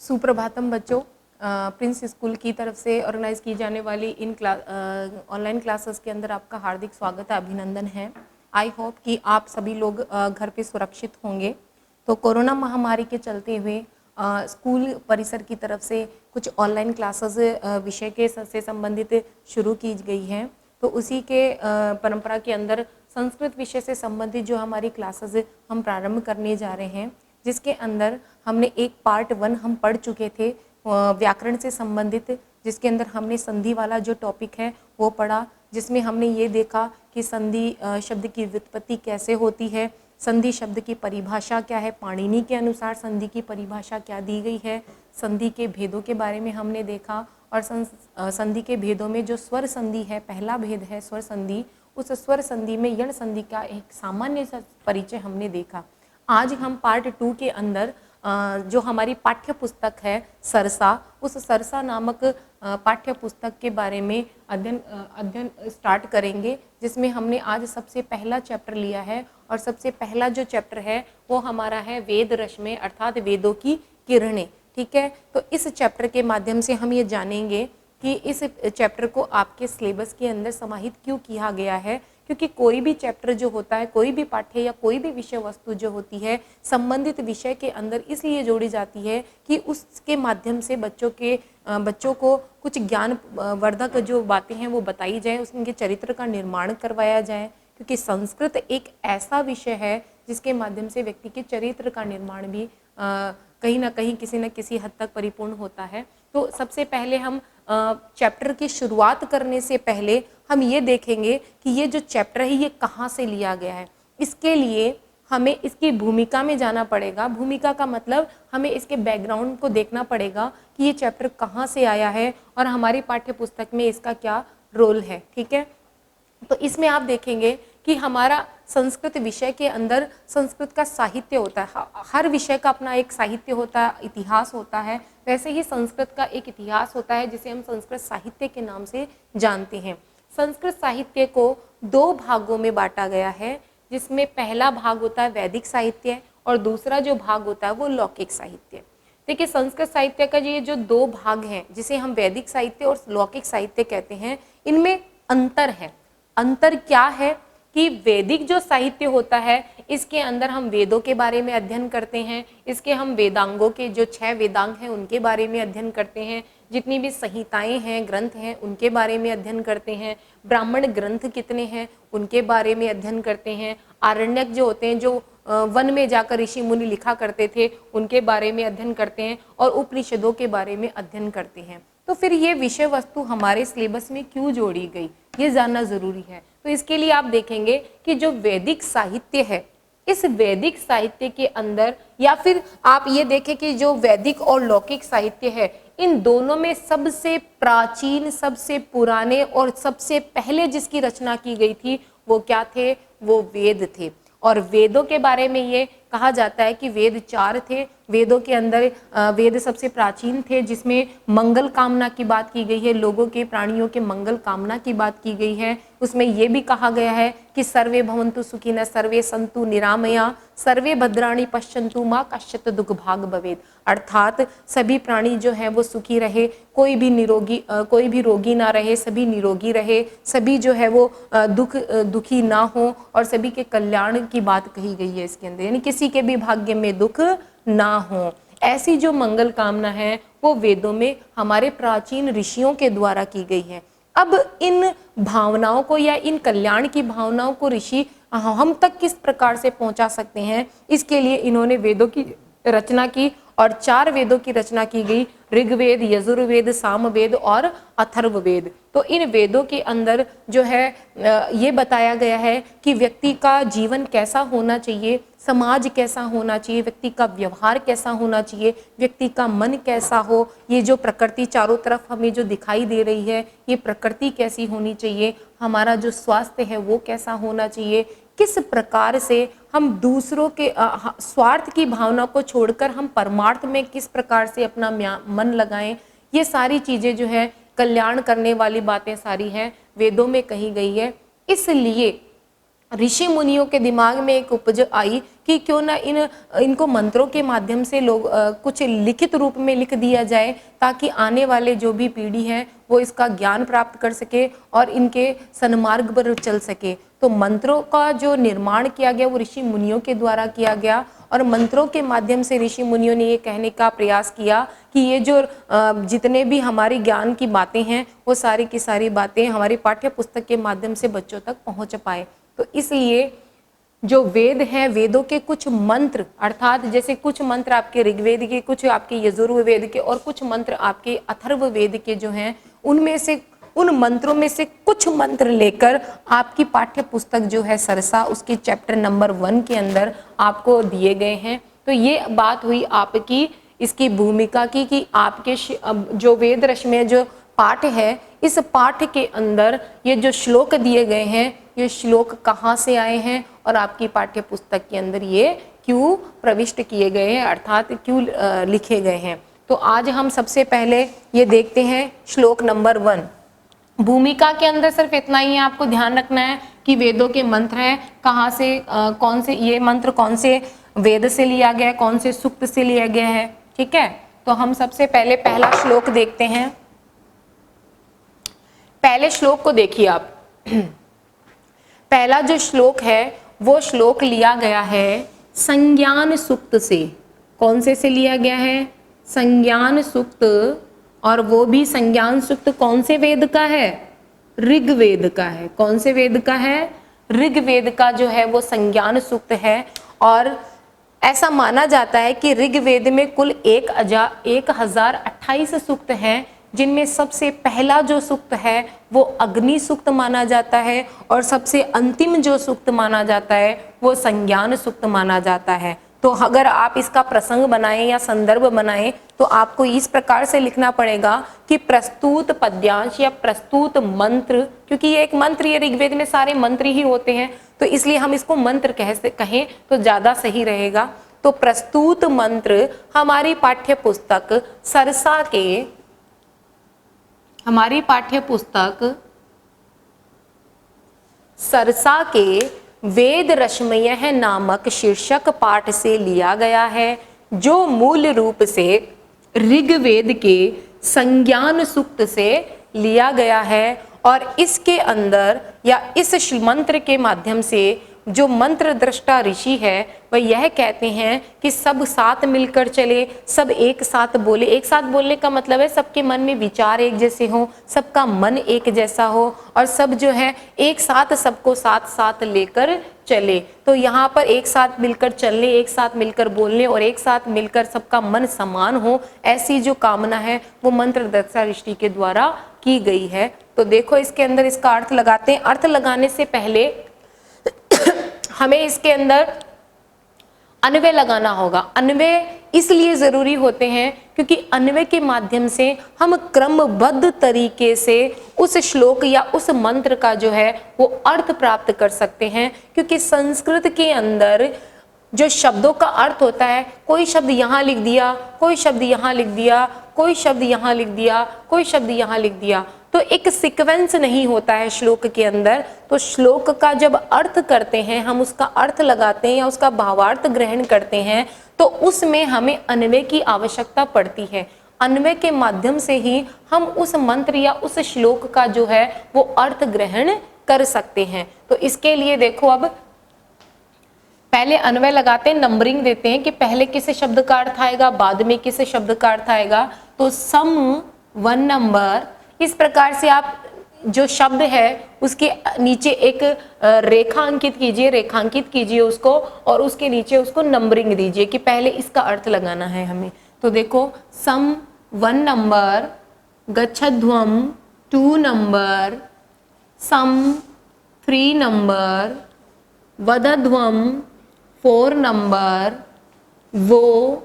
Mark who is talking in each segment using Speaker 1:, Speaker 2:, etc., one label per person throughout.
Speaker 1: सुप्रभातम बच्चों। Prince school की तरफ से ऑर्गेनाइज की जाने वाली इन ऑनलाइन क्लासेस के अंदर आपका हार्दिक स्वागत है, अभिनंदन है। आई होप कि आप सभी लोग घर पे सुरक्षित होंगे। तो कोरोना महामारी के चलते हुए स्कूल परिसर की तरफ से कुछ ऑनलाइन क्लासेस विषय के से संबंधित शुरू की गई हैं। तो उसी के परंपरा के अंदर संस्कृत विषय से संबंधित जो हमारी क्लासेस हम प्रारंभ करने जा रहे हैं, जिसके अंदर हमने एक पार्ट 1 हम पढ़ चुके थे व्याकरण से संबंधित, जिसके अंदर हमने संधि वाला जो टॉपिक है वो पढ़ा, जिसमें हमने ये देखा कि संधि शब्द की व्युत्पत्ति कैसे होती है, संधि शब्द की परिभाषा क्या है, पाणिनि के अनुसार संधि की परिभाषा क्या दी गई है, संधि के भेदों के बारे में हमने देखा और संधि के भेदों में जो स्वर संधि है, पहला भेद है स्वर संधि, उस स्वर संधि में यण संधि का एक सामान्य सा परिचय हमने देखा। आज हम पार्ट 2 के अंदर जो हमारी पाठ्य पुस्तक है सरसा, उस सरसा नामक पाठ्य पुस्तक के बारे में अध्ययन स्टार्ट करेंगे, जिसमें हमने आज सबसे पहला चैप्टर लिया है और सबसे पहला जो चैप्टर है वो हमारा है वेद रश्मि अर्थात वेदों की किरणें। ठीक है, तो इस चैप्टर के माध्यम से हम ये जानेंगे कि इस चैप्टर को आपके सिलेबस के अंदर समाहित क्यों किया गया है, क्योंकि कोई भी चैप्टर जो होता है, कोई भी पाठ्य या कोई भी विषय वस्तु जो होती है संबंधित विषय के अंदर इसलिए जोड़ी जाती है कि उसके माध्यम से बच्चों को कुछ ज्ञान वर्धक जो बातें हैं वो बताई जाए, उनके चरित्र का निर्माण करवाया जाए, क्योंकि संस्कृत एक ऐसा विषय है जिसके माध्यम से व्यक्ति के चरित्र का निर्माण भी कहीं ना कहीं किसी न किसी हद तक परिपूर्ण होता है। तो सबसे पहले हम चैप्टर की शुरुआत करने से पहले हम ये देखेंगे कि ये जो चैप्टर है ये कहाँ से लिया गया है। इसके लिए हमें इसकी भूमिका में जाना पड़ेगा। भूमिका का मतलब हमें इसके बैकग्राउंड को देखना पड़ेगा कि ये चैप्टर कहाँ से आया है और हमारी पाठ्य पुस्तक में इसका क्या रोल है। ठीक है, तो इसमें आप देखेंगे कि हमारा संस्कृत विषय के अंदर संस्कृत का साहित्य होता है। हर विषय का अपना एक साहित्य होता है, इतिहास होता है। वैसे ही संस्कृत का एक इतिहास होता है जिसे हम संस्कृत साहित्य के नाम से जानते हैं। संस्कृत साहित्य को 2 भागों में बांटा गया है, जिसमें पहला भाग होता है वैदिक साहित्य और दूसरा जो भाग होता है वो लौकिक साहित्य। देखिए, संस्कृत साहित्य का ये जो 2 भाग हैं, जिसे हम वैदिक साहित्य और लौकिक साहित्य कहते हैं, इनमें अंतर है। अंतर क्या है कि वैदिक जो साहित्य होता है इसके अंदर हम वेदों के बारे में अध्ययन करते हैं, इसके हम वेदांगों के जो 6 वेदांग हैं उनके बारे में अध्ययन करते हैं, जितनी भी संहिताएं हैं, ग्रंथ हैं, उनके बारे में अध्ययन करते हैं, ब्राह्मण ग्रंथ कितने हैं उनके बारे में अध्ययन करते हैं, आरण्यक जो होते हैं, जो वन में जाकर ऋषि मुनि लिखा करते थे, उनके बारे में अध्ययन करते हैं और उपनिषदों के बारे में अध्ययन करते हैं। तो फिर ये विषय वस्तु हमारे सिलेबस में क्यों जोड़ी गई, ये जानना जरूरी है। तो इसके लिए आप देखेंगे कि जो वैदिक साहित्य है, इस वैदिक साहित्य के अंदर, या फिर आप ये देखें कि जो वैदिक और लौकिक साहित्य है, इन दोनों में सबसे प्राचीन, सबसे पुराने और सबसे पहले जिसकी रचना की गई थी वो क्या थे, वो वेद थे। और वेदों के बारे में ये कहा जाता है कि वेद 4 थे। वेदों के अंदर वेद सबसे प्राचीन थे, जिसमें मंगल कामना की बात की गई है, लोगों के, प्राणियों के मंगल कामना की बात की गई है। उसमें ये भी कहा गया है कि सर्वे भवन्तु सुखिनः, सर्वे सन्तु निरामया, सर्वे भद्राणि पश्यन्तु मा कश्चित् दुःख भाग भवेत्। अर्थात सभी प्राणी जो है वो सुखी रहे, कोई भी रोगी ना रहे, सभी निरोगी रहे, सभी जो है वो दुखी ना हो, और सभी के कल्याण की बात कही गई है इसके अंदर, यानी किसी के भी भाग्य में दुख ना हो। ऐसी जो मंगल कामना है वो वेदों में हमारे प्राचीन ऋषियों के द्वारा की गई है। अब इन भावनाओं को या इन कल्याण की भावनाओं को ऋषि हम तक किस प्रकार से पहुंचा सकते हैं, इसके लिए इन्होंने वेदों की रचना की और 4 वेदों की रचना की गई, ऋग्वेद, यजुर्वेद, सामवेद और अथर्ववेद। तो इन वेदों के अंदर जो है ये बताया गया है कि व्यक्ति का जीवन कैसा होना चाहिए, समाज कैसा होना चाहिए, व्यक्ति का व्यवहार कैसा होना चाहिए, व्यक्ति का मन कैसा हो, ये जो प्रकृति चारों तरफ हमें जो दिखाई दे रही है ये प्रकृति कैसी होनी चाहिए, हमारा जो स्वास्थ्य है वो कैसा होना चाहिए, किस प्रकार से हम दूसरों के स्वार्थ की भावना को छोड़कर हम परमार्थ में किस प्रकार से अपना मन लगाएं, ये सारी चीजें जो है कल्याण करने वाली बातें सारी हैं वेदों में कही गई है। इसलिए ऋषि मुनियों के दिमाग में एक उपज आई कि क्यों ना इनको मंत्रों के माध्यम से लोग कुछ लिखित रूप में लिख दिया जाए, ताकि आने वाले जो भी पीढ़ी है वो इसका ज्ञान प्राप्त कर सके और इनके सन्मार्ग पर चल सके। तो मंत्रों का जो निर्माण किया गया वो ऋषि मुनियों के द्वारा किया गया, और मंत्रों के माध्यम से ऋषि मुनियों ने ये कहने का प्रयास किया कि ये जो जितने भी हमारी ज्ञान की बातें हैं वो सारी की सारी बातें हमारी पाठ्य पुस्तक के माध्यम से बच्चों तक पहुंच पाए। तो इसलिए जो वेद हैं, वेदों के कुछ मंत्र, अर्थात जैसे कुछ मंत्र आपके ऋग्वेद के, कुछ आपके यजुर्वेद के और कुछ मंत्र आपके अथर्ववेद के जो हैं, उनमें से उन मंत्रों में से कुछ मंत्र लेकर आपकी पाठ्य पुस्तक जो है सरसा, उसके चैप्टर नंबर 1 के अंदर आपको दिए गए हैं। तो ये बात हुई आपकी इसकी भूमिका की कि आपके जो वेद रस में जो पाठ है, इस पाठ के अंदर ये जो श्लोक दिए गए हैं, ये श्लोक कहाँ से आए हैं और आपकी पाठ्य पुस्तक के अंदर ये क्यों प्रविष्ट किए गए हैं, अर्थात क्यों लिखे गए हैं। तो आज हम सबसे पहले ये देखते हैं श्लोक नंबर 1। भूमिका के अंदर सिर्फ इतना ही है, आपको ध्यान रखना है कि वेदों के मंत्र हैं, कहाँ से कौन से ये मंत्र कौन से वेद से लिया गया है, कौन से सूक्त से लिया गया है। ठीक है, तो हम सबसे पहले पहला श्लोक देखते हैं। पहले श्लोक को देखिए आप। पहला जो श्लोक है वो श्लोक लिया गया है संज्ञान सूक्त से। कौन से लिया गया है? संज्ञान सूक्त। और वो भी संज्ञान सूक्त कौन से वेद का है? ऋग्वेद का है। कौन से वेद का है? ऋग्वेद का जो है वो संज्ञान सूक्त है। और ऐसा माना जाता है कि ऋग्वेद में कुल 1028 सूक्त हैं, जिनमें सबसे पहला जो सूक्त है वो अग्नि सूक्त माना जाता है, और सबसे अंतिम जो सूक्त माना जाता है वो संज्ञान सूक्त माना जाता है। तो अगर आप इसका प्रसंग बनाएं या संदर्भ बनाएं तो आपको इस प्रकार से लिखना पड़ेगा कि प्रस्तुत पद्यांश या प्रस्तुत मंत्र, क्योंकि ये एक मंत्र, ये ऋग्वेद में सारे मंत्र ही होते हैं, तो इसलिए हम इसको मंत्र कहें तो ज्यादा सही रहेगा। तो प्रस्तुत मंत्र हमारी पाठ्य पुस्तक सरसा के, हमारी पाठ्य पुस्तक सरसा के वेद रश्मयः नामक शीर्षक पाठ से लिया गया है, जो मूल रूप से ऋग्वेद के संज्ञान सूक्त से लिया गया है। और इसके अंदर या इस मंत्र के माध्यम से जो मंत्र दृष्टा ऋषि है वह यह कहते हैं कि सब साथ मिलकर चले, सब एक साथ बोले। एक साथ बोलने का मतलब है सबके मन में विचार एक जैसे हो, सबका मन एक जैसा हो, और सब जो है एक साथ सबको साथ साथ लेकर चले। तो यहाँ पर एक साथ मिलकर चलने, एक साथ मिलकर बोलने और एक साथ मिलकर सबका मन समान हो, ऐसी जो कामना है वो मंत्र दृष्टा ऋषि के द्वारा की गई है। तो देखो इसके अंदर इसका अर्थ लगाते हैं। अर्थ लगाने से पहले हमें इसके अंदर अन्वय लगाना होगा। अन्वय इसलिए जरूरी होते हैं क्योंकि अन्वय के माध्यम से हम क्रमबद्ध तरीके से उस श्लोक या उस मंत्र का जो है वो अर्थ प्राप्त कर सकते हैं। क्योंकि संस्कृत के अंदर जो शब्दों का अर्थ होता है, कोई शब्द यहाँ लिख दिया, कोई शब्द यहाँ लिख दिया, कोई शब्द यहाँ लिख दिया, कोई शब्द यहाँ लिख दिया, तो एक सीक्वेंस नहीं होता है श्लोक के अंदर। तो श्लोक का जब अर्थ करते हैं, हम उसका अर्थ लगाते हैं या उसका भावार्थ ग्रहण करते हैं, तो उसमें हमें अन्वय की आवश्यकता पड़ती है। अन्वय के माध्यम से ही हम उस मंत्र या उस श्लोक का जो है वो अर्थ ग्रहण कर सकते हैं। तो इसके लिए देखो, अब पहले अन्वय लगाते हैं, नंबरिंग देते हैं कि पहले किस शब्द का अर्थ आएगा, बाद में किस शब्द का अर्थ आएगा। तो सम 1 नंबर, इस प्रकार से आप जो शब्द है उसके नीचे एक रेखा अंकित कीजिए, रेखांकित कीजिए उसको, और उसके नीचे उसको नंबरिंग दीजिए कि पहले इसका अर्थ लगाना है हमें। तो देखो, सम 1 नंबर, गच्छध्वम 2 नंबर, सम 3 नंबर, वदध्वम 4 नंबर, वो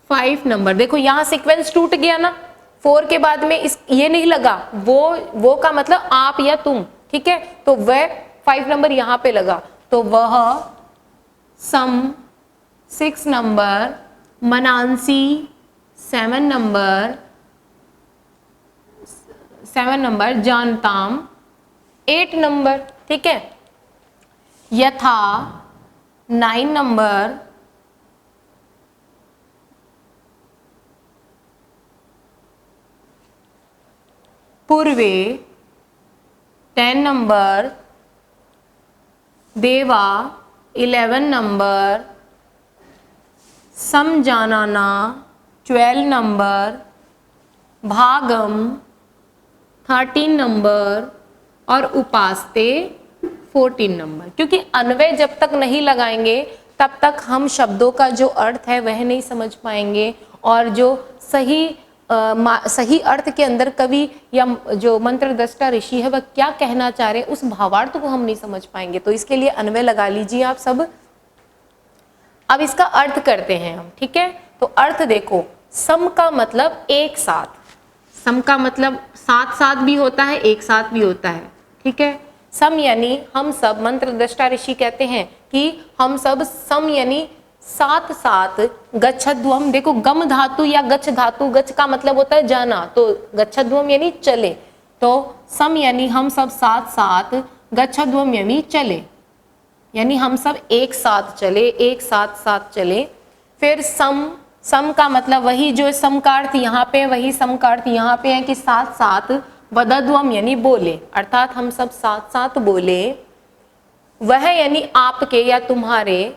Speaker 1: 5 नंबर। देखो यहाँ सीक्वेंस टूट गया ना, 4 के बाद में इस ये नहीं लगा, वो का मतलब आप या तुम, ठीक है, तो वह 5 नंबर यहाँ पे लगा। तो वह सम 6 नंबर, मनांसी 7 नंबर, जानताम 8 नंबर, ठीक है। यथा 9 नंबर, पूर्वे 10 नंबर, देवा 11 नंबर, समजानाना 12 नंबर, भागम 13 नंबर और उपास्ते 14 नंबर। क्योंकि अन्वय जब तक नहीं लगाएंगे तब तक हम शब्दों का जो अर्थ है वह नहीं समझ पाएंगे, और जो सही अर्थ के अंदर कवि या जो मंत्र दृष्टा ऋषि है वह क्या कहना चाह रहे उस भावार्थ को हम नहीं समझ पाएंगे। तो इसके लिए अन्वय लगा लीजिए आप सब। अब इसका अर्थ करते हैं हम, ठीक है। तो अर्थ देखो, सम का मतलब एक साथ, सम का मतलब साथ साथ भी होता है, एक साथ भी होता है, ठीक है। सम यानी हम सब, मंत्र दृष्टा ऋषि कहते हैं कि हम सब सम यानी साथ साथ। गच्छध्वम, देखो गम धातु या गच्छ धातु, गच्छ का मतलब होता है जाना, तो गच्छध्वम यानी चले, तो सम यानी हम सब साथ साथ, गच्छध्वम यानी चले, यानी हम सब एक साथ चले, एक साथ साथ चले। फिर सम, सम का मतलब वही जो सम का अर्थ यहाँ पे, वही सम का अर्थ यहाँ पे है कि साथ साथ। वदध्वम यानी बोले, अर्थात हम सब साथ साथ बोले। वह यानी आपके या तुम्हारे,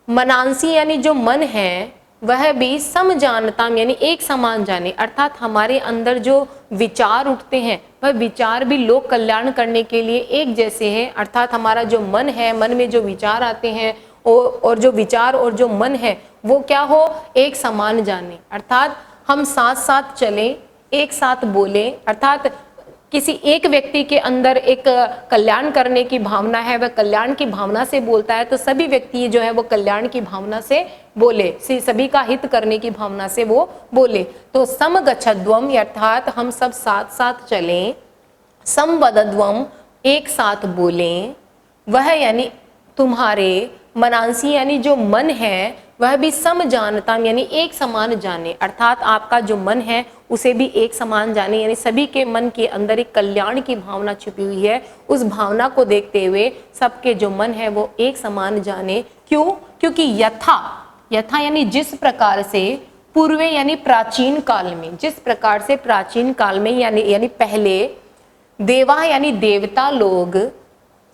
Speaker 1: मनांसी यानी जो मन है, वह भी सम जानता यानी एक समान जाने, अर्थात हमारे अंदर जो विचार उठते हैं वह विचार भी लोक कल्याण करने के लिए एक जैसे हैं। अर्थात हमारा जो मन है, मन में जो विचार आते हैं और जो विचार और जो मन है वो क्या हो, एक समान जाने, अर्थात हम साथ साथ चलें, एक साथ बोले। अर्थात किसी एक व्यक्ति के अंदर एक कल्याण करने की भावना है, वह कल्याण की भावना से बोलता है, तो सभी व्यक्ति जो है वो कल्याण की भावना से बोले, सभी का हित करने की भावना से वो बोले। तो सम गच्छध्वम अर्थात हम सब साथ साथ चलें, सम वदध्वम एक साथ बोलें। वह यानी तुम्हारे, मनांसी यानी जो मन है, वह भी सम जानता यानी एक समान जाने, अर्थात आपका जो मन है उसे भी एक समान जाने, यानी सभी के मन के अंदर एक कल्याण की भावना छिपी हुई है, उस भावना को देखते हुए सबके जो मन है वो एक समान जाने। क्यों? क्योंकि यथा, यथा यानी जिस प्रकार से, पूर्वे यानी प्राचीन काल में, जिस प्रकार से प्राचीन काल में यानी पहले, देवा यानी देवता लोग,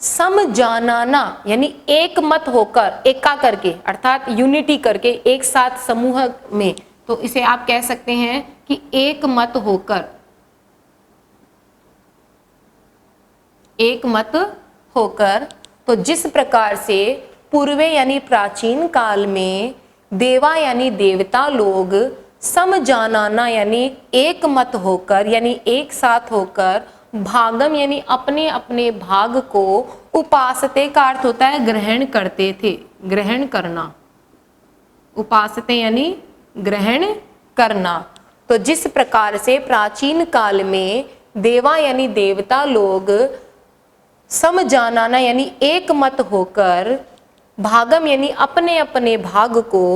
Speaker 1: सम जानाना यानी एक मत होकर, एका करके, अर्थात यूनिटी करके, एक साथ समूह में, तो इसे आप कह सकते हैं कि एक मत होकर, एक मत होकर। तो जिस प्रकार से पूर्वे यानी प्राचीन काल में, देवा यानी देवता लोग, सम जानाना यानी एक मत होकर यानी एक साथ होकर, भागम यानी अपने अपने भाग को, उपासते का अर्थ होता है ग्रहण करते थे, ग्रहण करना, उपासते यानी ग्रहण करना। तो जिस प्रकार से प्राचीन काल में देवा यानी देवता लोग, सम जानाना यानी एक मत होकर, भागम यानी अपने अपने भाग को,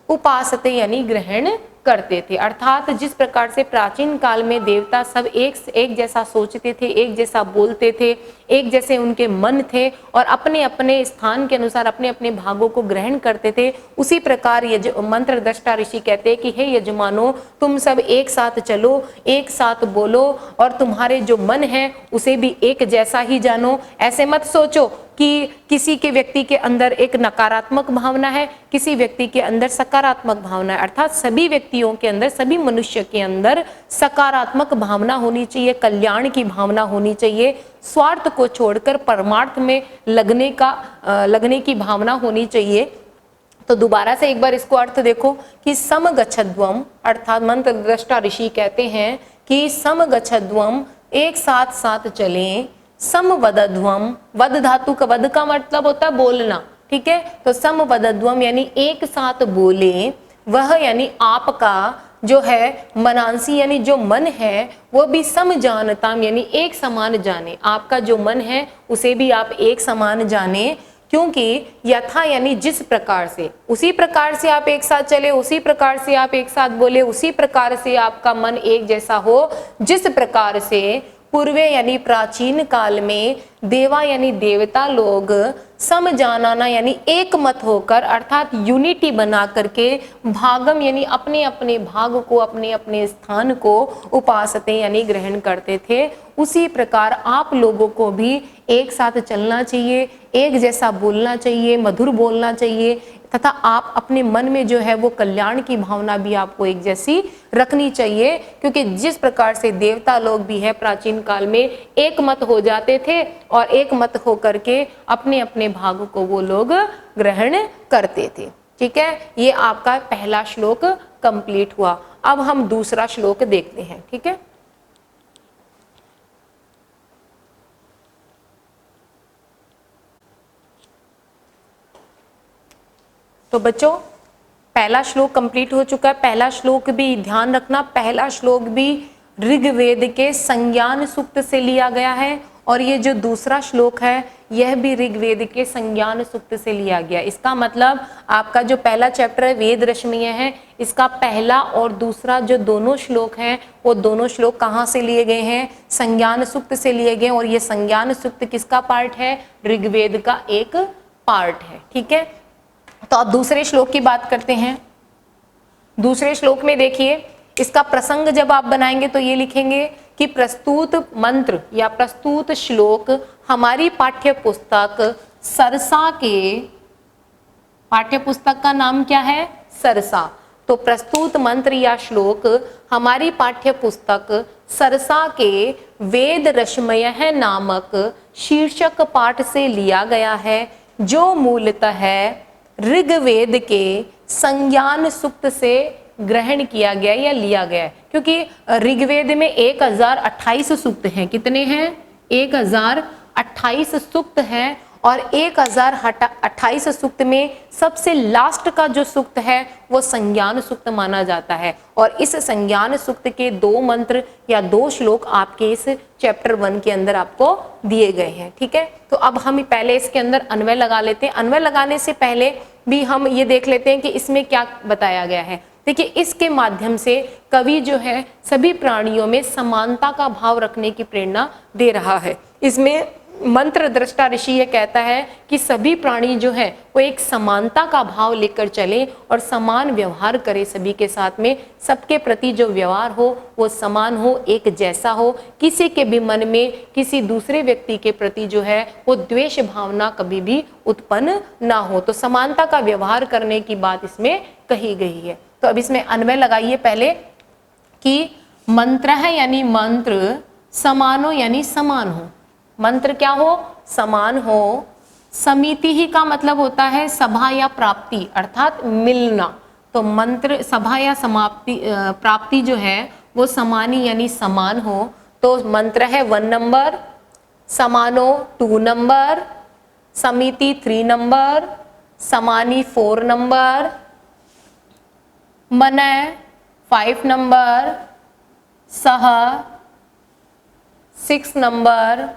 Speaker 1: उपासते यानी ग्रहण करते थे। अर्थात जिस प्रकार से प्राचीन काल में देवता सब एक जैसा सोचते थे, एक जैसा बोलते थे, एक जैसे उनके मन थे और अपने अपने स्थान के अनुसार अपने अपने भागों को ग्रहण करते थे, उसी प्रकार मंत्र दृष्टा ऋषि कहते हैं कि हे यजमानो, तुम सब एक साथ चलो, एक साथ बोलो और तुम्हारे जो मन है उसे भी एक जैसा ही जानो। ऐसे मत सोचो कि किसी के व्यक्ति के अंदर एक नकारात्मक भावना है, किसी व्यक्ति के अंदर सकारात्मक भावना है, अर्थात सभी व्यक्तियों के अंदर, सभी मनुष्य के अंदर सकारात्मक भावना होनी चाहिए, कल्याण की भावना होनी चाहिए, स्वार्थ को छोड़कर परमार्थ में लगने की भावना होनी चाहिए। तो दोबारा से एक बार इसको अर्थ देखो कि सम गच्छध्वम, अर्थात मंत्र दृष्टा ऋषि कहते हैं कि सम गच्छध्वम एक साथ साथ चलें, सम वदध्वम, वद धातु का, वद का मतलब होता है बोलना, ठीक है। तो सम वदध्वम यानी एक साथ बोले, वह यानी आपका जो है मनांसी यानी जो मन है वो भी सम जानता यानी एक समान जाने, आपका जो मन है उसे भी आप एक समान जाने। क्योंकि यथा यानी जिस प्रकार से, उसी प्रकार से आप एक साथ चले, उसी प्रकार से आप एक साथ बोले, उसी प्रकार से आपका मन एक जैसा हो, जिस प्रकार से पूर्वे यानी प्राचीन काल में, देवा यानी देवता लोग, समजानाना यानी एक मत होकर अर्थात यूनिटी बना करके, भागम यानी अपने अपने भाग को, अपने अपने स्थान को, उपासते यानी ग्रहण करते थे। उसी प्रकार आप लोगों को भी एक साथ चलना चाहिए, एक जैसा बोलना चाहिए, मधुर बोलना चाहिए, तथा आप अपने मन में जो है वो कल्याण की भावना भी आपको एक जैसी रखनी चाहिए, क्योंकि जिस प्रकार से देवता लोग भी है प्राचीन काल में एक मत हो जाते थे और एक मत हो करके अपने अपने भाग को वो लोग ग्रहण करते थे। ठीक है, ये आपका पहला श्लोक कंप्लीट हुआ। अब हम दूसरा श्लोक देखते हैं। ठीक है, तो बच्चों पहला श्लोक कंप्लीट हो चुका है। पहला श्लोक भी ध्यान रखना, पहला श्लोक भी ऋग्वेद के संज्ञान सूक्त से लिया गया है और ये जो दूसरा श्लोक है यह भी ऋग्वेद के संज्ञान सूक्त से लिया गया। इसका मतलब आपका जो पहला चैप्टर है वेद रश्मियां है, इसका पहला और दूसरा जो दोनों श्लोक हैं वो दोनों श्लोक कहाँ से लिए गए हैं? संज्ञान सूक्त से लिए गए। और ये संज्ञान सूक्त किसका पार्ट है? ऋग्वेद का एक पार्ट है। ठीक है, तो अब दूसरे श्लोक की बात करते हैं। दूसरे श्लोक में देखिए, इसका प्रसंग जब आप बनाएंगे तो ये लिखेंगे कि प्रस्तुत मंत्र या प्रस्तुत श्लोक हमारी पाठ्य पुस्तक सरसा के, पाठ्य पुस्तक का नाम क्या है? सरसा। तो प्रस्तुत मंत्र या श्लोक हमारी पाठ्य पुस्तक सरसा के वेद रश्मयः नामक शीर्षक पाठ से लिया गया है, जो मूलतः ऋग्वेद के संज्ञान सूक्त से ग्रहण किया गया या लिया गया है। क्योंकि ऋग्वेद में 1028 सूक्त हैं। कितने हैं? 1028 सूक्त हैं और 1028 सूक्त में सबसे लास्ट का जो सूक्त है वो संज्ञान सूक्त माना जाता है। और इस संज्ञान सूक्त के 2 मंत्र या 2 श्लोक आपके इस चैप्टर 1 के अंदर आपको दिए गए हैं। ठीक है, तो अब हम पहले इसके अंदर अन्वय लगा लेते हैं। अन्वय लगाने से पहले भी हम ये देख लेते हैं कि इसमें क्या बताया गया है। देखिए, इसके माध्यम से कवि जो है सभी प्राणियों में समानता का भाव रखने की प्रेरणा दे रहा है। इसमें मंत्र दृष्टा ऋषि ये कहता है कि सभी प्राणी जो है वो एक समानता का भाव लेकर चले और समान व्यवहार करे सभी के साथ में। सबके प्रति जो व्यवहार हो वो समान हो, एक जैसा हो। किसी के भी मन में किसी दूसरे व्यक्ति के प्रति जो है वो द्वेष भावना कभी भी उत्पन्न ना हो। तो समानता का व्यवहार करने की बात इसमें कही गई है। तो अब इसमें अन्वय लगाइए पहले कि मंत्र है यानी मंत्र, समानो यानी समान हो। मंत्र क्या हो? समान हो। समिति ही का मतलब होता है सभा या प्राप्ति अर्थात मिलना। तो मंत्र सभा या समाप्ति प्राप्ति जो है वो समानी यानी समान हो। तो मंत्र है 1 नंबर, समानो 2 नंबर, समिति 3 नंबर, समानी 4 नंबर, मनय 5 नंबर, सह 6 नंबर,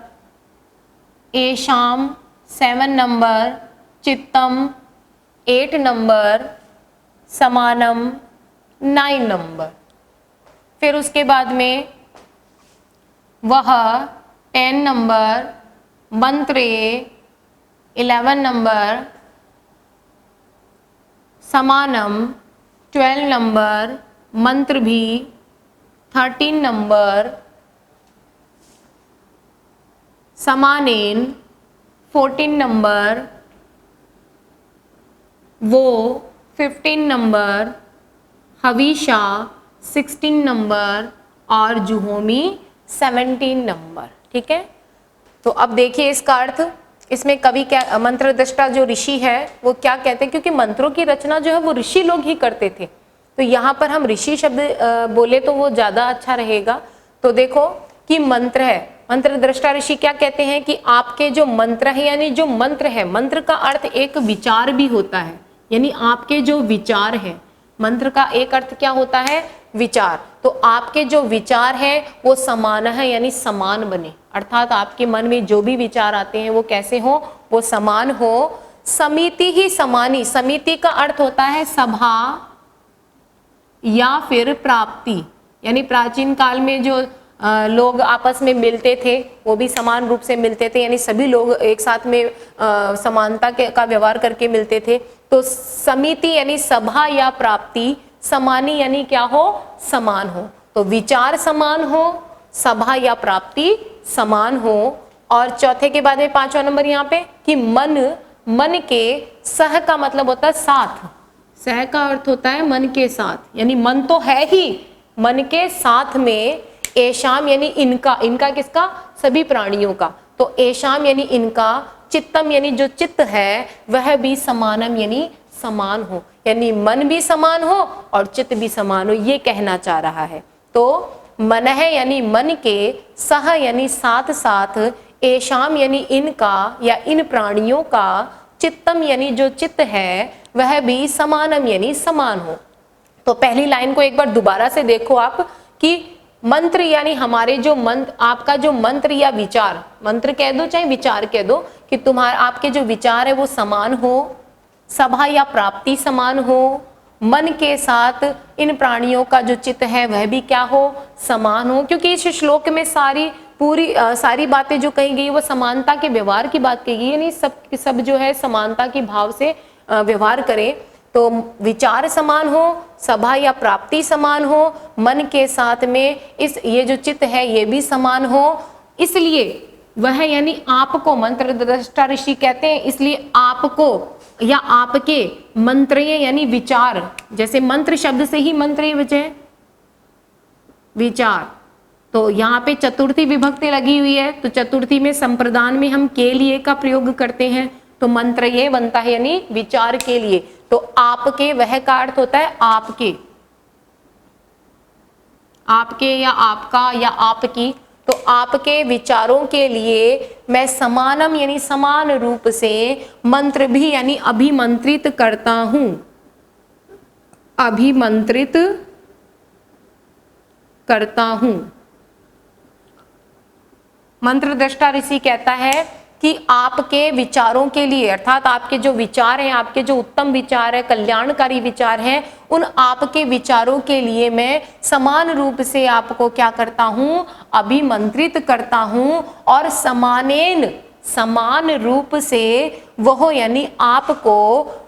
Speaker 1: एशाम 7 नंबर, चित्तम 8 नंबर, समानम 9 नंबर। फिर उसके बाद में वह 10 नंबर, मंत्रे 11 नंबर, समानम 12 नंबर, मंत्र भी 13 नंबर, समानेन 14 नंबर, वो 15 नंबर, हवीशा 16 नंबर और जुहोमी 17 नंबर। ठीक है, तो अब देखिए इसका अर्थ। इसमें कवि क्या, मंत्र दृष्टा जो ऋषि है वो क्या कहते हैं, क्योंकि मंत्रों की रचना जो है वो ऋषि लोग ही करते थे, तो यहाँ पर हम ऋषि शब्द बोले तो वो ज्यादा अच्छा रहेगा। तो देखो कि मंत्र है, मंत्र दृष्टा ऋषि क्या कहते हैं कि आपके जो मंत्र है यानी जो मंत्र है, मंत्र का अर्थ एक विचार भी होता है, यानी आपके जो विचार है, मंत्र का एक अर्थ क्या होता है? विचार। तो आपके जो विचार है वो समान है यानी समान बने, अर्थात आपके मन में जो भी विचार आते हैं वो कैसे हो? वो समान हो। समिति ही समानी, समिति का अर्थ होता है सभा या फिर प्राप्ति, यानी प्राचीन काल में जो लोग आपस में मिलते थे, वो भी समान रूप से मिलते थे, यानी सभी लोग एक साथ में समानता का व्यवहार करके मिलते थे। तो समिति यानी सभा या प्राप्ति, समानी यानी क्या हो, समान हो। तो विचार समान हो, सभा या प्राप्ति समान हो। और चौथे के बाद में 5वां नंबर यहाँ पे कि मन के सह का मतलब होता है साथ, सह का अर्थ होता है मन के साथ, यानी मन तो है ही, मन के साथ में एशाम यानी इनका, इनका किसका, सभी प्राणियों का। तो एशाम यानी इनका, चित्तम यानी जो चित्त है वह भी समानम यानी समान हो, यानी मन भी समान हो और चित्त भी समान हो, ये कहना चाह रहा है। तो मन है यानी मन के, सह यानी साथ साथ, एशाम यानी इनका या इन प्राणियों का, चित्तम यानी जो चित्त है वह भी समानम यानी समान हो। तो पहली लाइन को एक बार दोबारा से देखो आप कि मंत्र यानी हमारे जो मंत्र, आपका जो मंत्र या विचार, मंत्र कह दो चाहे विचार कह दो, कि तुम्हारे आपके जो विचार है वो समान हो, सभा या प्राप्ति समान हो, मन के साथ इन प्राणियों का जो चित्त है वह भी क्या हो, समान हो। क्योंकि इस श्लोक में सारी बातें जो कही गई वो समानता के व्यवहार की बात कही गई, यानी सब जो है समानता की भाव से व्यवहार करें। तो विचार समान हो, सभा या प्राप्ति समान हो, मन के साथ में ये जो चित्त है ये भी समान हो। इसलिए वह यानी आपको मंत्र दृष्टा ऋषि कहते हैं, इसलिए आपको या आपके मंत्रेय यानी विचार, जैसे मंत्र शब्द से ही मंत्रेय बचे विचार, तो यहाँ पे चतुर्थी विभक्ति लगी हुई है, तो चतुर्थी में संप्रदान में हम के लिए का प्रयोग करते हैं, तो मंत्र ये बनता है यानी विचार के लिए। तो आपके वह का अर्थ होता है आपके, आपके या आपका या आपकी। तो आपके विचारों के लिए मैं समानम यानी समान रूप से, मंत्र भी यानी अभिमंत्रित करता हूं, अभिमंत्रित करता हूं। मंत्र दृष्टा ऋषि कहता है कि आपके विचारों के लिए, अर्थात आपके जो विचार हैं, आपके जो उत्तम विचार है, कल्याणकारी विचार हैं, उन आपके विचारों के लिए मैं समान रूप से आपको क्या करता हूं, अभिमंत्रित करता हूं। और समान रूप से वह यानी आपको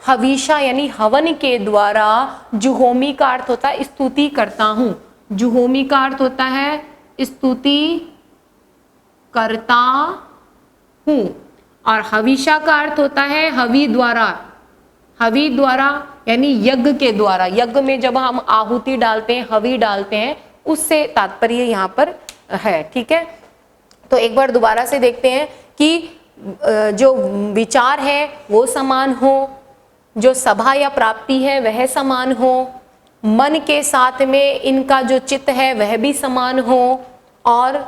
Speaker 1: हविषा यानी हवन के द्वारा, जुहोमी का अर्थ होता है स्तुति करता हूं, जुहोमी का अर्थ होता है स्तुति करता हूं, और हविषा का अर्थ होता है हवि द्वारा, हवि द्वारा यानी यज्ञ के द्वारा, यज्ञ में जब हम आहुति डालते हैं, हवि डालते हैं, उससे तात्पर्य यहाँ पर है। ठीक है, तो एक बार दोबारा से देखते हैं कि जो विचार है वो समान हो, जो सभा या प्राप्ति है वह समान हो, मन के साथ में इनका जो चित्त है वह भी समान हो, और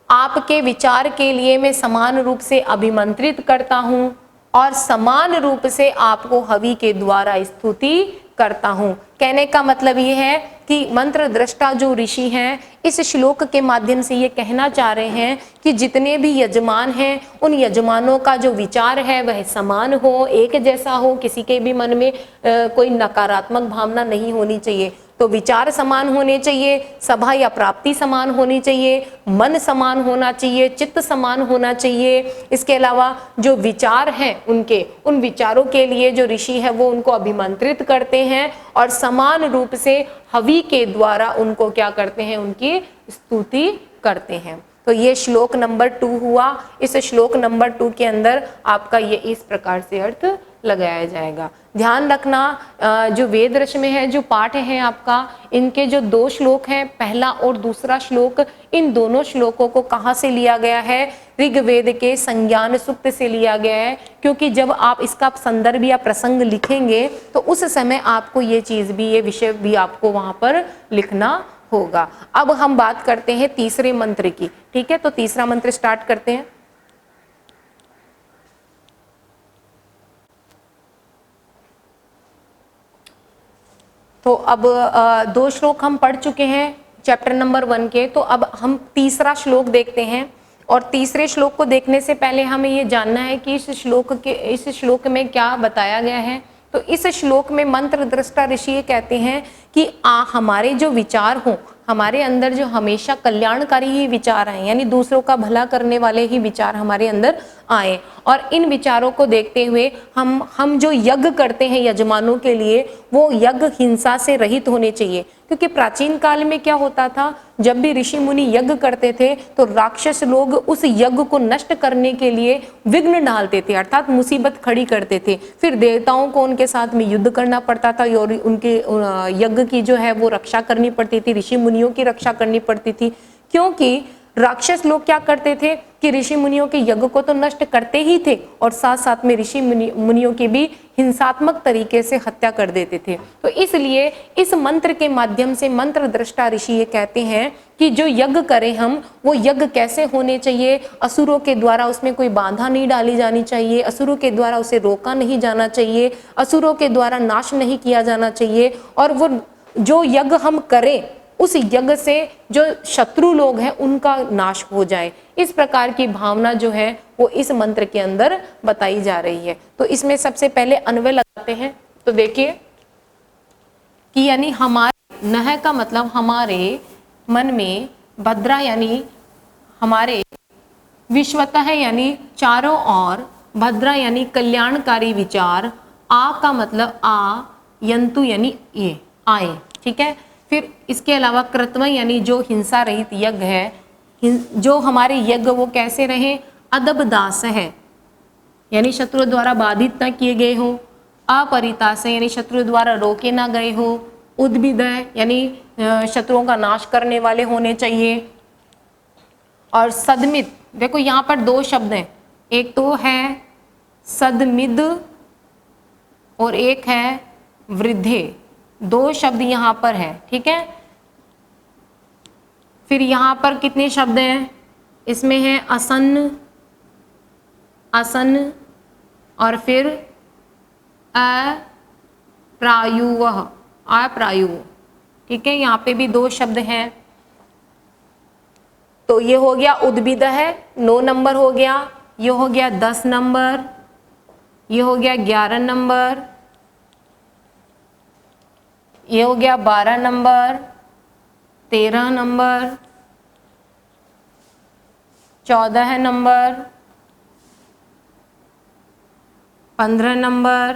Speaker 1: आपके विचार के लिए मैं समान रूप से अभिमंत्रित करता हूं, और समान रूप से आपको हवि के द्वारा स्तुति करता हूं। कहने का मतलब ये है कि मंत्र दृष्टा जो ऋषि हैं इस श्लोक के माध्यम से ये कहना चाह रहे हैं कि जितने भी यजमान हैं उन यजमानों का जो विचार है वह समान हो, एक जैसा हो, किसी के भी मन में कोई नकारात्मक भावना नहीं होनी चाहिए। तो विचार समान होने चाहिए, सभा या प्राप्ति समान होनी चाहिए, मन समान होना चाहिए, चित्त समान होना चाहिए। इसके अलावा जो विचार हैं उनके, उन विचारों के लिए जो ऋषि है वो उनको अभिमंत्रित करते हैं और समान रूप से हवि के द्वारा उनको क्या करते हैं, उनकी स्तुति करते हैं। तो ये श्लोक नंबर 2 हुआ। इस श्लोक नंबर 2 के अंदर आपका ये इस प्रकार से अर्थ लगाया जाएगा। ध्यान रखना जो वेद रस में है, जो पाठ है आपका, इनके जो 2 श्लोक हैं, पहला और दूसरा श्लोक, इन दोनों श्लोकों को कहाँ से लिया गया है, ऋग्वेद के संज्ञान सूक्त से लिया गया है। क्योंकि जब आप इसका संदर्भ या प्रसंग लिखेंगे तो उस समय आपको ये चीज़ भी, ये विषय भी आपको वहाँ पर लिखना होगा। अब हम बात करते हैं तीसरे मंत्र की। ठीक है, तो तीसरा मंत्र स्टार्ट करते हैं। तो अब 2 श्लोक हम पढ़ चुके हैं चैप्टर नंबर 1 के, तो अब हम तीसरा श्लोक देखते हैं। और तीसरे श्लोक को देखने से पहले हमें ये जानना है कि इस श्लोक में क्या बताया गया है, तो इस श्लोक में मंत्र दृष्टा ऋषि ये कहते हैं कि हमारे जो विचार हों, हमारे अंदर जो हमेशा कल्याणकारी ही विचार आए, यानी दूसरों का भला करने वाले ही विचार हमारे अंदर आए, और इन विचारों को देखते हुए हम जो यज्ञ करते हैं यजमानों के लिए, वो यज्ञ हिंसा से रहित होने चाहिए। क्योंकि प्राचीन काल में क्या होता था, जब भी ऋषि मुनि यज्ञ करते थे तो राक्षस लोग उस यज्ञ को नष्ट करने के लिए विघ्न डालते थे, अर्थात मुसीबत खड़ी करते थे। फिर देवताओं को उनके साथ में युद्ध करना पड़ता था और उनके यज्ञ की जो है वो रक्षा करनी पड़ती थी, ऋषि मुनियों की रक्षा करनी पड़ती थी। क्योंकि राक्षस लोग क्या करते थे कि ऋषि मुनियों के यज्ञ को तो नष्ट करते ही थे और साथ साथ में ऋषि मुनियों की भी हिंसात्मक तरीके से हत्या कर देते थे। तो इसलिए इस मंत्र के माध्यम से मंत्र दृष्टा ऋषि ये कहते हैं कि जो यज्ञ करें हम, वो यज्ञ कैसे होने चाहिए, असुरों के द्वारा उसमें कोई बाधा नहीं डाली जानी चाहिए, असुरों के द्वारा उसे रोका नहीं जाना चाहिए, असुरों के द्वारा नाश नहीं किया जाना चाहिए, और वो जो यज्ञ हम करें उस यज्ञ से जो शत्रु लोग हैं उनका नाश हो जाए। इस प्रकार की भावना जो है वो इस मंत्र के अंदर बताई जा रही है। तो इसमें सबसे पहले अन्वय लगाते हैं। तो देखिए कि यानी हमारे, नह का मतलब हमारे मन में, भद्रा यानी हमारे, विश्वतः है यानी चारों ओर, भद्रा यानी कल्याणकारी विचार, आ का मतलब यंतु यानी ये आए, ठीक है। फिर इसके अलावा कृतवय यानी जो हिंसा रहित यज्ञ है, जो हमारे यज्ञ वो कैसे रहे, अदब दास है यानी शत्रु द्वारा बाधित न किए गए हो, अपरितास यानी शत्रु द्वारा रोके ना गए हो, उद्भिदय यानी शत्रुओं का नाश करने वाले होने चाहिए, और सदमित, देखो यहाँ पर दो शब्द हैं, एक तो है सदमिद और एक है वृद्धे, दो शब्द यहाँ पर है, ठीक है। फिर यहाँ पर कितने शब्द हैं, इसमें है असन्न, असन्न, और फिर अप्रायुवः, अप्रायुः, ठीक है। यहाँ पे भी दो शब्द हैं। तो ये हो गया उद्भिद है, 9 नंबर हो गया, ये हो गया 10 नंबर, ये हो गया 11 नंबर, ये हो गया 12 number, 13 number, 14 number, 15 number,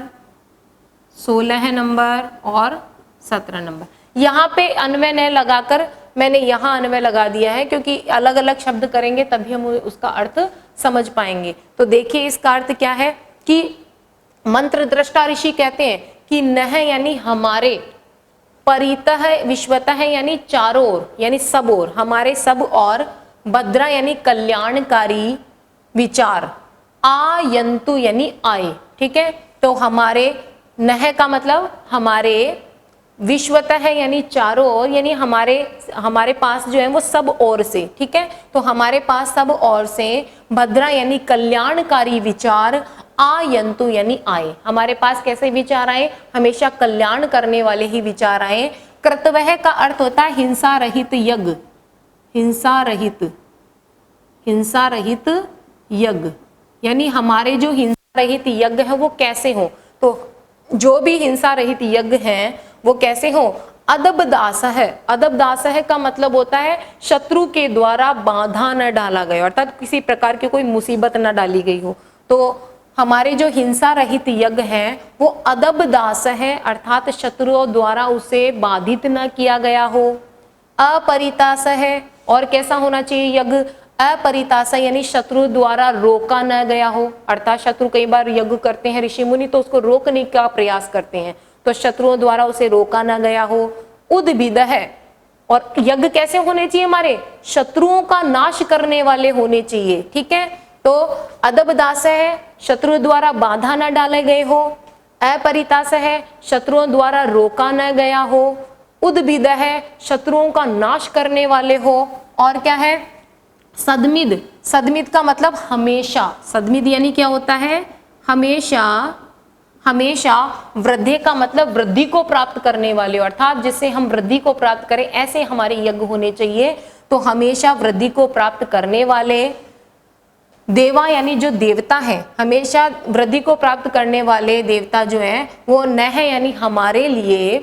Speaker 1: 16 number और 17 नंबर। यहाँ पे अन्वय न लगाकर मैंने यहाँ अन्वय लगा दिया है, क्योंकि अलग अलग शब्द करेंगे तभी हम उसका अर्थ समझ पाएंगे। तो देखिए इसका अर्थ क्या है कि मंत्र दृष्टा ऋषि कहते हैं कि नह यानी हमारे, परितः विश्वतः यानी चारों ओर यानी सब ओर, हमारे सब और, भद्रा यानी कल्याणकारी विचार, आयंतु यानी आए, ठीक है। तो हमारे, नह का मतलब हमारे, विश्वतः है यानी चारों ओर, यानी हमारे पास जो है वो सब ओर से, ठीक है। तो हमारे पास सब ओर से, भद्रा यानी कल्याणकारी विचार, आयंतु यानी आए, हमारे पास कैसे विचार आए, हमेशा कल्याण करने वाले ही विचार आए। कृतवह का अर्थ होता है हिंसा रहित यज्ञ, हिंसा रहित, हिंसा रहित यज्ञ, यानी हमारे जो हिंसा रहित यज्ञ है वो कैसे हो, तो जो भी हिंसा रहित यज्ञ हैं वो कैसे हो, अदब दास है। अदब दास है का मतलब होता है शत्रु के द्वारा बाधा न डाला गया, अर्थात किसी प्रकार की कोई मुसीबत न डाली गई हो। तो हमारे जो हिंसा रहित यज्ञ हैं वो अदब दास है, अर्थात शत्रुओं द्वारा उसे बाधित न किया गया हो। अपरितास है, और कैसा होना चाहिए यज्ञ, अपरितास यानी शत्रु द्वारा रोका न गया हो, अर्थात शत्रु कई बार यज्ञ करते हैं ऋषि मुनि तो उसको रोकने का प्रयास करते हैं, तो शत्रुओं द्वारा उसे रोका न गया हो। उद्भिद है, और यज्ञ कैसे होने चाहिए हमारे, शत्रुओं का नाश करने वाले होने चाहिए, ठीक है। तो अदब दास है, शत्रु द्वारा बाधा न डाले गए हो। अपरितास है, शत्रुओं द्वारा रोका न गया हो। उद्भिद है, शत्रुओं का नाश करने वाले हो। और क्या है, सदमिद, सदमिद का मतलब हमेशा, सदमिद यानी क्या होता है, हमेशा, हमेशा। वृद्धि का मतलब वृद्धि को प्राप्त करने वाले, अर्थात जिससे हम वृद्धि को प्राप्त करें ऐसे हमारे यज्ञ होने चाहिए। तो हमेशा वृद्धि को प्राप्त करने वाले, देवा यानी जो देवता है, हमेशा वृद्धि को प्राप्त करने वाले देवता जो है वो न है यानी हमारे लिए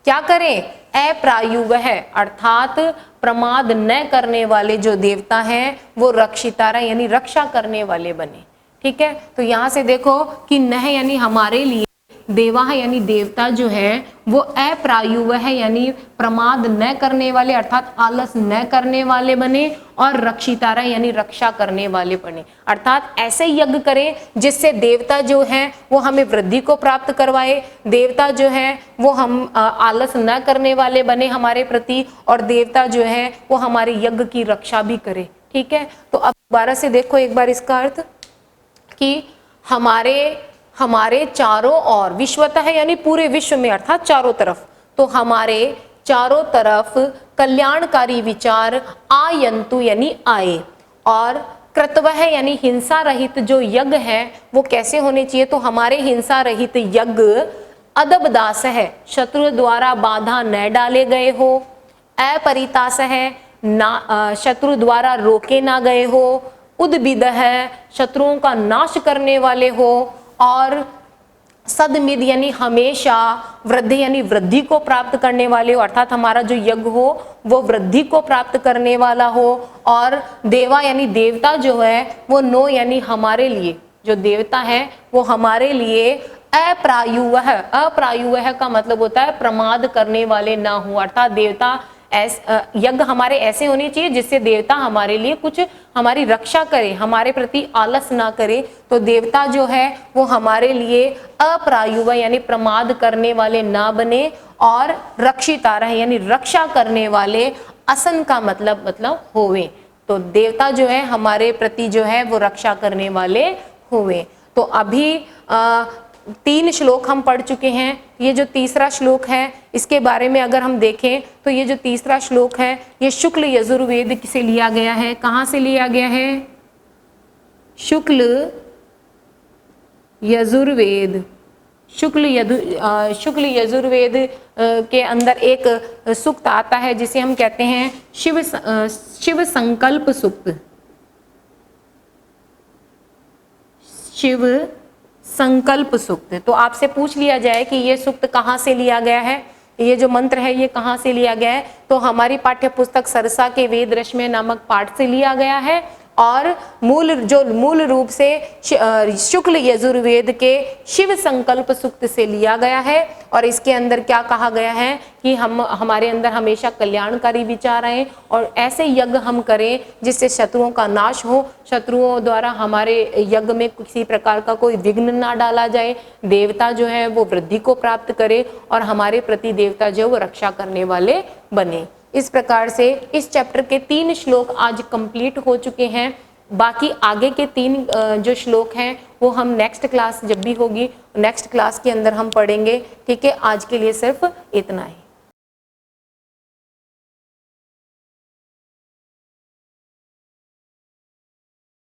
Speaker 1: क्या करें, अप्रायुवः अर्थात प्रमाद न करने वाले जो देवता हैं वो रक्षितारा यानी रक्षा करने वाले बने। ठीक है, तो यहाँ से देखो कि न यानी हमारे लिए, देवा है यानी देवता जो है वो अप्रायुवः यानी प्रमाद न करने वाले अर्थात आलस न करने वाले बने, और रक्षितारा यानी रक्षा करने वाले बने। अर्थात ऐसे यज्ञ करें जिससे देवता जो है वो हमें वृद्धि को प्राप्त करवाए, देवता जो है वो हम आलस न करने वाले बने हमारे प्रति, और देवता जो है वो हमारे यज्ञ की रक्षा भी करे। ठीक है, तो अब दोबारा से देखो एक बार इसका अर्थ कि हमारे चारों ओर, विश्वतः है यानी पूरे विश्व में अर्थात चारों तरफ, तो हमारे चारों तरफ कल्याणकारी विचार आयंतु यानी आए, और कृतवः यानी हिंसा रहित जो यज्ञ है वो कैसे होने चाहिए, तो हमारे हिंसा रहित यज्ञ अदबदास है, शत्रु द्वारा बाधा न डाले गए हो, अपरितास है ना, शत्रु द्वारा रोके ना गए हो, उद्भिद है शत्रुओं का नाश करने वाले हो, और सदमिद यानी हमेशा, वृद्धि यानी वृद्धि को प्राप्त करने वाले हो, अर्थात हमारा जो यज्ञ हो वो वृद्धि को प्राप्त करने वाला हो, और देवा यानी देवता जो है वो नो यानी हमारे लिए, जो देवता है वो हमारे लिए अप्रायुवः, अप्रायुवः का मतलब होता है प्रमाद करने वाले ना हो, अर्थात देवता यज्ञ हमारे ऐसे होने चाहिए जिससे देवता हमारे लिए कुछ हमारी रक्षा करे, हमारे प्रति आलस ना करे, तो देवता जो है वो हमारे लिए अप्रायुवः यानी प्रमाद करने वाले ना बने, और रक्षितारा यानी रक्षा करने वाले, असन का मतलब होवे, तो देवता जो है हमारे प्रति जो है वो रक्षा करने वाले होवे। तो अभी 3 श्लोक हम पढ़ चुके हैं। ये जो तीसरा श्लोक है इसके बारे में अगर हम देखें तो ये जो तीसरा श्लोक है ये शुक्ल यजुर्वेद से लिया गया है। कहाँ से लिया गया है? शुक्ल यजुर्वेद। शुक्ल यजुर्वेद के अंदर एक सूक्त आता है जिसे हम कहते हैं शिव संकल्प सूक्त। शिव संकल्प सूक्त। तो आपसे पूछ लिया जाए कि ये सूक्त कहाँ से लिया गया है, ये जो मंत्र है ये कहाँ से लिया गया है, तो हमारी पाठ्य पुस्तक सरसा के वेद रश्मि नामक पाठ से लिया गया है, और मूल रूप से शुक्ल यजुर्वेद के शिव संकल्प सूक्त से लिया गया है। और इसके अंदर क्या कहा गया है कि हमारे अंदर हमेशा कल्याणकारी विचार आए और ऐसे यज्ञ हम करें जिससे शत्रुओं का नाश हो, शत्रुओं द्वारा हमारे यज्ञ में किसी प्रकार का कोई विघ्न ना डाला जाए, देवता जो है वो वृद्धि को प्राप्त करे और हमारे प्रति देवता जो वो रक्षा करने वाले बने। इस प्रकार से इस चैप्टर के 3 श्लोक आज कंप्लीट हो चुके हैं। बाकी आगे के 3 जो श्लोक हैं वो हम नेक्स्ट क्लास जब भी होगी नेक्स्ट क्लास के अंदर हम पढ़ेंगे। ठीक है, आज के लिए सिर्फ इतना ही।